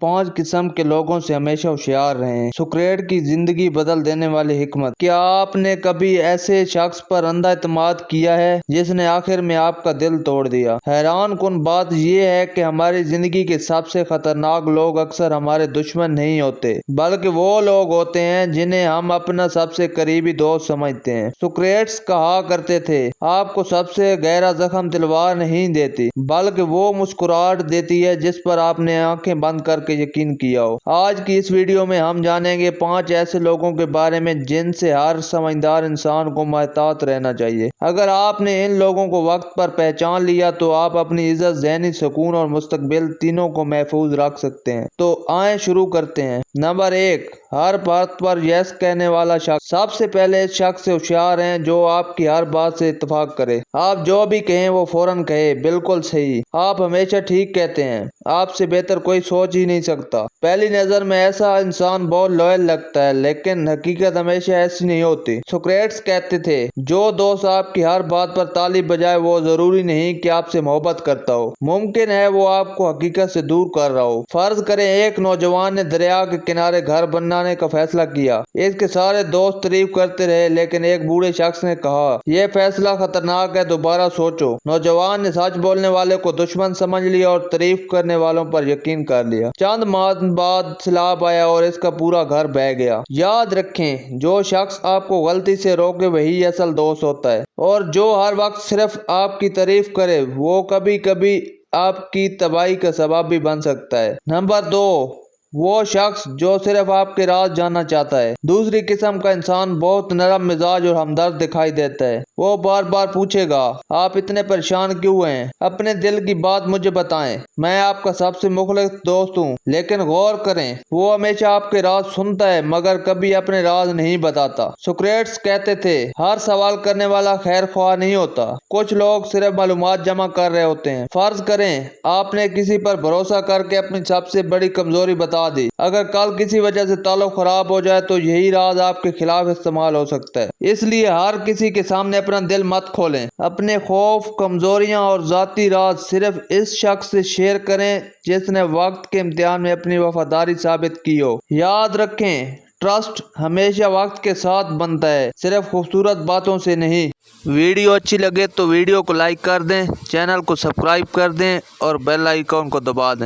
5 قسم کے لوگوں سے ہمیشہ ہوشیار رہیں۔ سقراط کی زندگی بدل دینے والی حکمت۔ کیا آپ نے کبھی ایسے شخص پر اندھا اعتماد کیا ہے جس نے آخر میں آپ کا دل توڑ دیا؟ حیران کن بات یہ ہے کہ ہماری زندگی کے سب سے خطرناک لوگ اکثر ہمارے دشمن نہیں ہوتے بلکہ وہ لوگ ہوتے ہیں جنہیں ہم اپنا سب سے قریبی دوست سمجھتے ہیں۔ سقراط کہا کرتے تھے، آپ کو سب سے گہرا زخم تلوار نہیں دیتی بلکہ وہ مسکراہٹ دیتی ہے جس پر آپ نے آنکھیں بند کر کے یقین کیا ہو۔ آج کی اس ویڈیو میں ہم جانیں گے 5 ایسے لوگوں کے بارے میں جن سے ہر سمجھدار انسان کو محتاط رہنا چاہیے۔ اگر آپ نے ان لوگوں کو وقت پر پہچان لیا تو آپ اپنی عزت، ذہنی سکون اور مستقبل تینوں کو محفوظ رکھ سکتے ہیں۔ تو آئیں شروع کرتے ہیں۔ نمبر 1، ہر بات پر یس کہنے والا شخص۔ سب سے پہلے اس شخص سے ہوشیار ہیں جو آپ کی ہر بات سے اتفاق کرے۔ آپ جو بھی کہیں وہ فوراً کہے، بالکل صحیح، آپ ہمیشہ ٹھیک کہتے ہیں، آپ سے بہتر کوئی سوچ ہی نہیں سکتا۔ پہلی نظر میں ایسا انسان بہت لائل لگتا ہے لیکن حقیقت ہمیشہ ایسی نہیں ہوتی۔ سقراط کہتے تھے، جو دوست آپ کی ہر بات پر تالی بجائے وہ ضروری نہیں کہ آپ سے محبت کرتا ہو، ممکن ہے وہ آپ کو حقیقت سے دور کر رہا ہو۔ فرض کریں ایک نوجوان نے دریا کے کنارے گھر بنانے کا فیصلہ کیا۔ اس کے سارے دوست تعریف کرتے رہے لیکن ایک بوڑھے شخص نے کہا، یہ فیصلہ خطرناک ہے، دوبارہ سوچو۔ نوجوان نے سچ بولنے والے کو دشمن سمجھ لیا اور تعریف کرنے والوں پر یقین کر لیا۔ چند ماہ بعد سیلاب آیا اور اس کا پورا گھر بہہ گیا۔ یاد رکھیں، جو شخص آپ کو غلطی سے روکے وہی اصل دوست ہوتا ہے، اور جو ہر وقت صرف آپ کی تعریف کرے وہ کبھی کبھی آپ کی تباہی کا سبب بھی بن سکتا ہے۔ نمبر 2، وہ شخص جو صرف آپ کے راز جاننا چاہتا ہے۔ دوسری قسم کا انسان بہت نرم مزاج اور ہمدرد دکھائی دیتا ہے۔ وہ بار بار پوچھے گا، آپ اتنے پریشان کیوں ہیں؟ اپنے دل کی بات مجھے بتائیں، میں آپ کا سب سے مخلص دوست ہوں۔ لیکن غور کریں، وہ ہمیشہ آپ کے راز سنتا ہے مگر کبھی اپنے راز نہیں بتاتا۔ سقراط کہتے تھے، ہر سوال کرنے والا خیر خواہ نہیں ہوتا، کچھ لوگ صرف معلومات جمع کر رہے ہوتے ہیں۔ فرض کریں آپ نے کسی پر بھروسہ کر کے اپنی سب سے بڑی کمزوری بتا دی۔ اگر کل کسی وجہ سے تعلق خراب ہو جائے تو یہی راز آپ کے خلاف استعمال ہو سکتا ہے۔ اس لیے ہر کسی کے سامنے اپنا دل مت کھولیں۔ اپنے خوف، کمزوریاں اور ذاتی راز صرف اس شخص سے شیئر کریں جس نے وقت کے امتحان میں اپنی وفاداری ثابت کی ہو۔ یاد رکھیں، ٹرسٹ ہمیشہ وقت کے ساتھ بنتا ہے، صرف خوبصورت باتوں سے نہیں۔ ویڈیو اچھی لگے تو ویڈیو کو لائک کر دیں، چینل کو سبسکرائب کر دیں اور بیل آئیکن کو دبا دیں۔